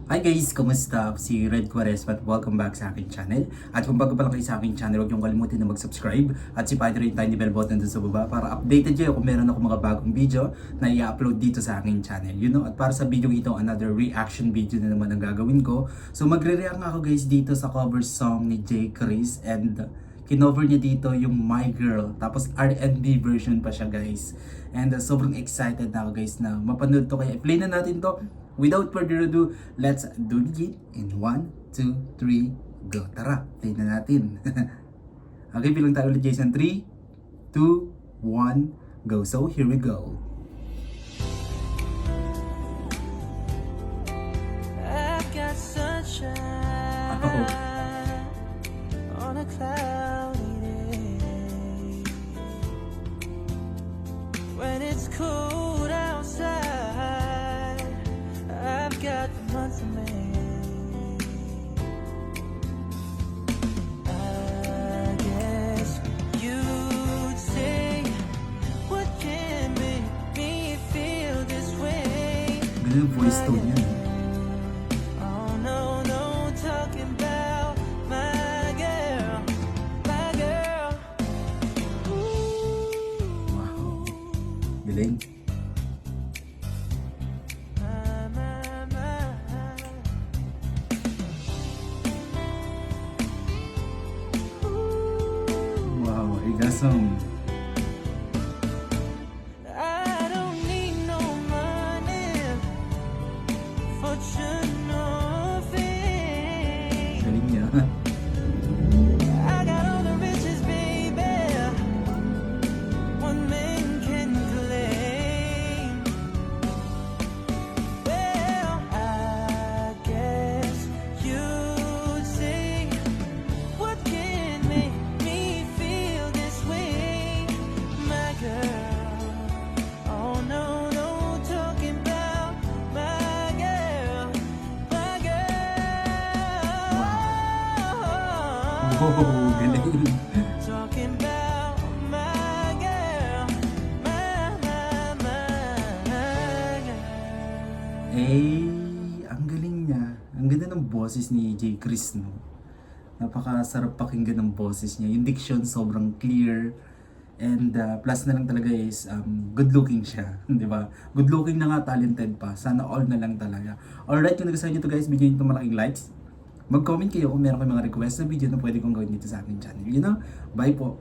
Hi guys! Kumusta? Ako si Red Quaresma at welcome back sa aking channel. At kung bago pa lang kayo sa aking channel, huwag niyong kalimutan na mag-subscribe at sipahin rin yung tiny bell button dun sa baba para updated kayo kung meron ako mga bagong video na i-upload dito sa aking channel. At para sa video ito, another reaction video na naman ang gagawin ko. So magre-react ako guys dito sa cover song ni J. Chris and kinover niya dito yung My Girl. Tapos R&B version pa siya guys. And sobrang excited na ako guys na mapanood to. Kaya i-play na natin to. Without further ado, let's do it in 1, 2, 3, go. Tara, play na natin. Okay, bilang tayo ulit guys ng 3, 2, 1, go. So, here we go. I've got sunshine on a cloudy day. When it's cold outside, I've got the month of May. I guess you'd say, what can make me feel this way? Ganun yung voice tone niya. Oh no, no, talking about my girl, my girl. Ooh, Wow. Galing. my. Wow, igasong. I don't need no money, fortune or fame. Galing niya. I got all the riches, baby, one man can claim. Well, I guess you'd say, what can make me feel this way, my girl? Oh no, no, talking about my girl, my girl. Wow, galing. Talking about my girl, my girl. Ang galing niya. Ang ganda ng boses ni J. Chris, no? Napakasarap pakinggan ng boses niya. Yung diction sobrang clear. And plus na lang talaga is good looking siya, di ba? Good looking na nga, talented pa. Sana all na lang talaga. Alright, kung nagustuhan niyo to guys, bigyan niyo ito malaking likes. Mag-comment kayo kung meron kayong mga request na video na pwede kong gawin dito sa aking channel. Bye po!